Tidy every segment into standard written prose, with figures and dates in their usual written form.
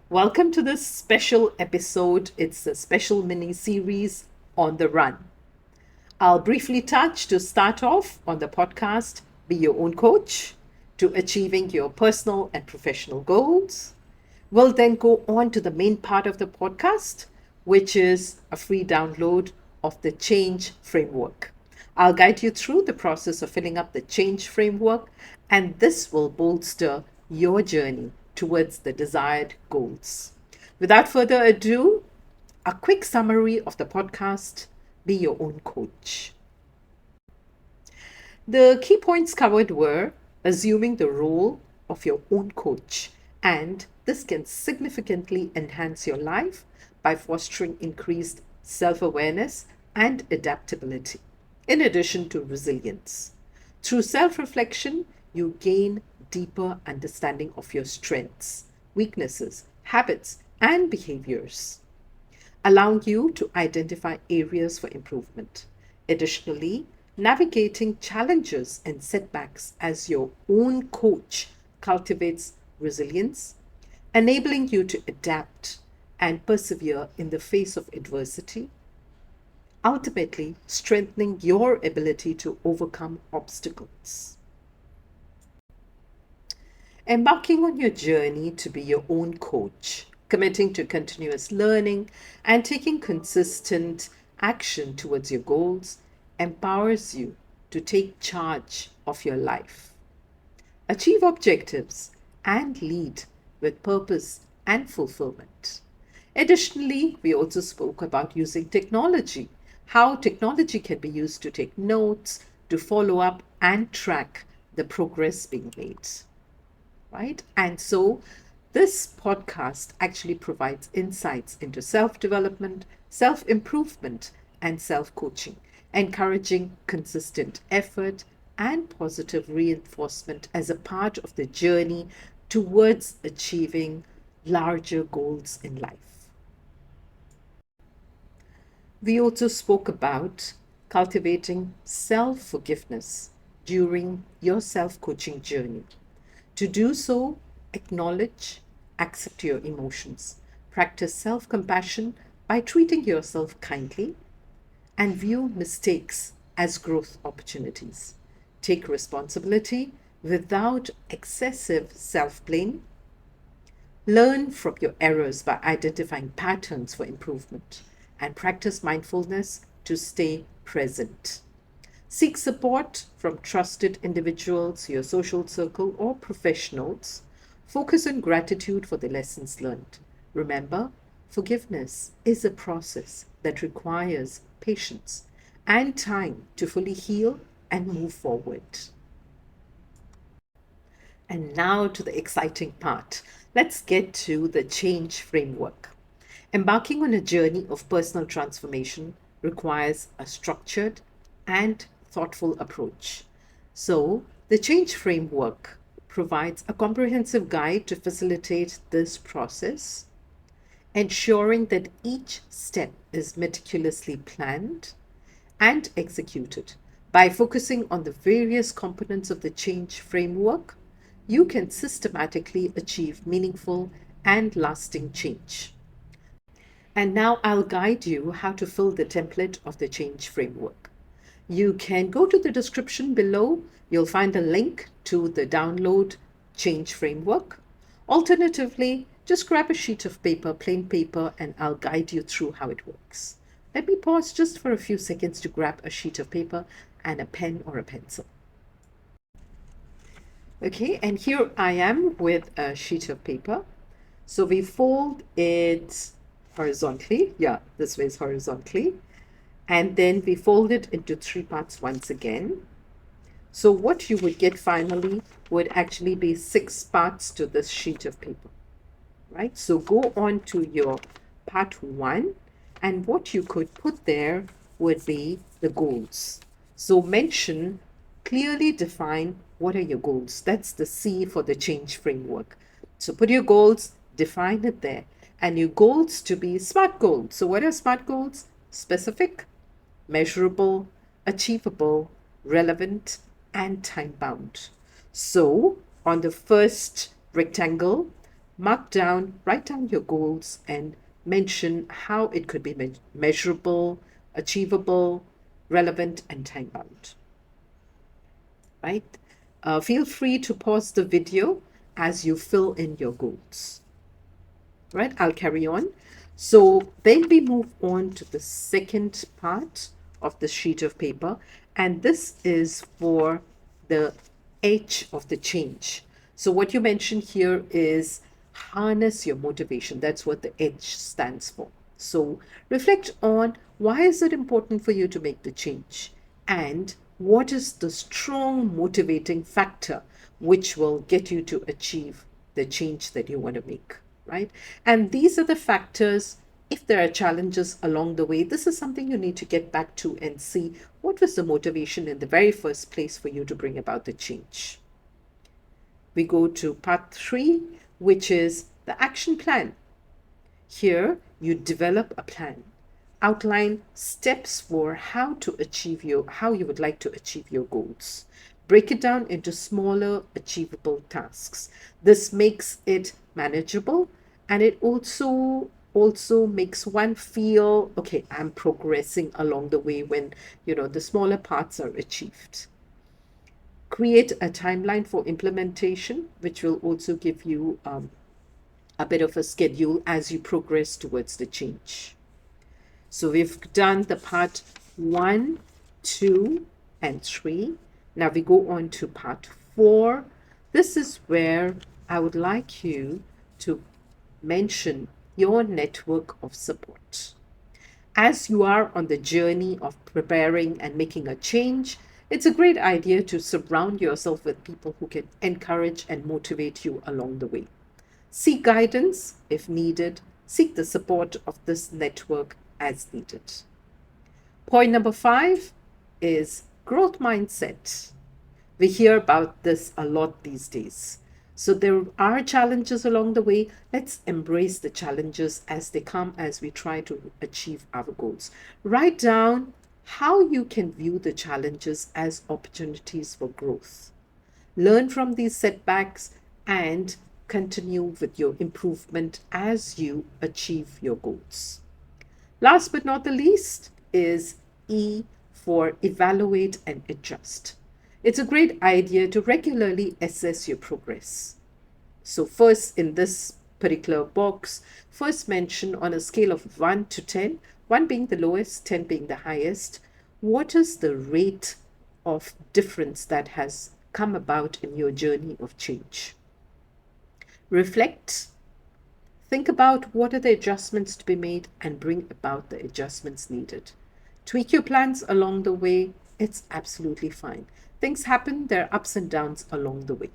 Welcome to this special episode. It's a special mini series on the run. I'll briefly touch to start off on the podcast Be Your Own Coach to achieving your personal and professional goals. We'll then go on to the main part of the podcast, which is a free download of the Change Framework. I'll guide you through the process of filling up the Change Framework, and this will bolster your journey towards the desired goals. Without further ado, a quick summary of the podcast Be Your Own Coach. The key points covered were assuming the role of your own coach, and this can significantly enhance your life by fostering increased self awareness and adaptability, in addition to resilience. Through self reflection, you gain deeper understanding of your strengths, weaknesses, habits, and behaviors, allowing you to identify areas for improvement. Additionally, navigating challenges and setbacks as your own coach cultivates resilience, enabling you to adapt and persevere in the face of adversity, ultimately strengthening your ability to overcome obstacles. Embarking on your journey to be your own coach, committing to continuous learning, and taking consistent action towards your goals empowers you to take charge of your life, achieve objectives, and lead with purpose and fulfillment. Additionally, we also spoke about using technology, how technology can be used to take notes, to follow up, and track the progress being made, right? And so this podcast actually provides insights into self development, self improvement, and self coaching, encouraging consistent effort and positive reinforcement as a part of the journey towards achieving larger goals in life. We also spoke about cultivating self forgiveness during your self coaching journey. To do so, acknowledge, accept your emotions, practice self compassion by treating yourself kindly, and view mistakes as growth opportunities. Take responsibility without excessive self blame. Learn from your errors by identifying patterns for improvement, and practice mindfulness to stay present. Seek support from trusted individuals, your social circle, or professionals. Focus on gratitude for the lessons learned. Remember, forgiveness is a process that requires patience and time to fully heal and move forward. And now to the exciting part. Let's get to the change framework. Embarking on a journey of personal transformation requires a structured and thoughtful approach. So, the change framework provides a comprehensive guide to facilitate this process, ensuring that each step is meticulously planned and executed. By focusing on the various components of the change framework, you can systematically achieve meaningful and lasting change. And now I'll guide you how to fill the template of the change framework. You can go to the description below. You'll find a link to the download change framework. Alternatively, just grab a sheet of paper, plain paper, and I'll guide you through how it works. Let me pause just for a few seconds to grab a sheet of paper and a pen or a pencil. Okay, and here I am with a sheet of paper. So we fold it horizontally. Yeah, this way is horizontally. And then we fold it into three parts once again. So what you would get finally would actually be 6 parts to this sheet of paper, right? So go on to your part 1, and what you could put there would be the goals. So mention, clearly define what are your goals. That's the C for the change framework. So put your goals, define it there, and your goals to be SMART goals. So what are SMART goals? Specific, measurable, achievable, relevant, and time bound. So on the first rectangle, Write down your goals and mention how it could be measurable, achievable, relevant, and time bound. Right? Feel free to pause the video as you fill in your goals. Right? I'll carry on. So then we move on to the second part of the sheet of paper, and this is for the H of the change. So what you mentioned here is harness your motivation. That's what the H stands for. So reflect on why is it important for you to make the change, and what is the strong motivating factor which will get you to achieve the change that you want to make, right? And these are the factors. If there are challenges along the way, this is something you need to get back to and see what was the motivation in the very first place for you to bring about the change. We go to part 3, which is the action plan. Here, you develop a plan. Outline steps for how you would like to achieve your goals. Break it down into smaller, achievable tasks. This makes it manageable, and it also makes one feel, okay, I'm progressing along the way when the smaller parts are achieved. Create a timeline for implementation, which will also give you a bit of a schedule as you progress towards the change. So we've done the part 1, 2, and 3. Now we go on to part 4. This is where I would like you to mention your network of support. As you are on the journey of preparing and making a change, it's a great idea to surround yourself with people who can encourage and motivate you along the way. Seek guidance if needed. Seek the support of this network as needed. Point number 5 is growth mindset. We hear about this a lot these days. So there are challenges along the way. Let's embrace the challenges as they come as we try to achieve our goals. Write down how you can view the challenges as opportunities for growth. Learn from these setbacks and continue with your improvement as you achieve your goals. Last but not the least is E for evaluate and adjust. It's a great idea to regularly assess your progress. So first, in this particular box, first mention on a scale of 1 to 10, 1 being the lowest, 10 being the highest, what is the rate of difference that has come about in your journey of change? Reflect. Think about what are the adjustments to be made and bring about the adjustments needed. Tweak your plans along the way. It's absolutely fine. Things happen, there are ups and downs along the way.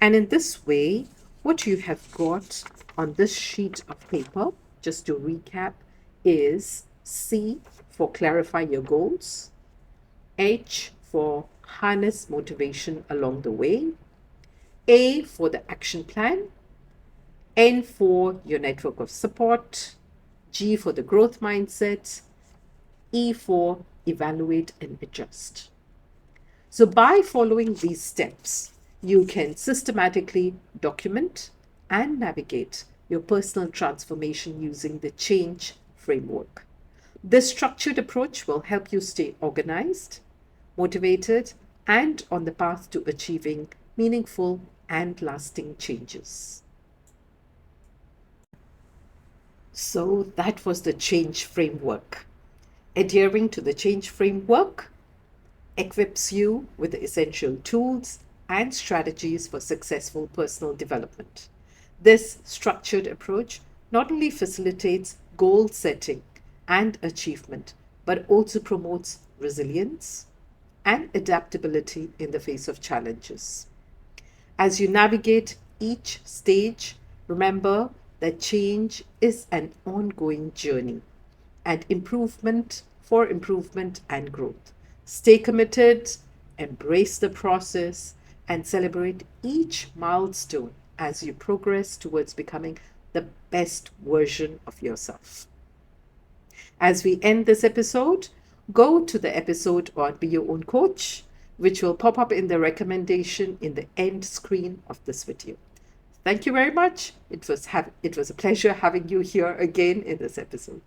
And in this way, what you have got on this sheet of paper, just to recap, is C for clarify your goals, H for harness motivation along the way, A for the action plan, N for your network of support, G for the growth mindset, E for evaluate and adjust. So by following these steps, you can systematically document and navigate your personal transformation using the change framework. This structured approach will help you stay organized, motivated, and on the path to achieving meaningful and lasting changes. So that was the change framework. Adhering to the change framework equips you with the essential tools and strategies for successful personal development. This structured approach not only facilitates goal setting and achievement, but also promotes resilience and adaptability in the face of challenges. As you navigate each stage, remember that change is an ongoing journey and improvement and growth. Stay committed, embrace the process, and celebrate each milestone as you progress towards becoming the best version of yourself. As we end this episode, go to the episode on Be Your Own Coach, which will pop up in the recommendation in the end screen of this video. Thank you very much. It was a pleasure having you here again in this episode.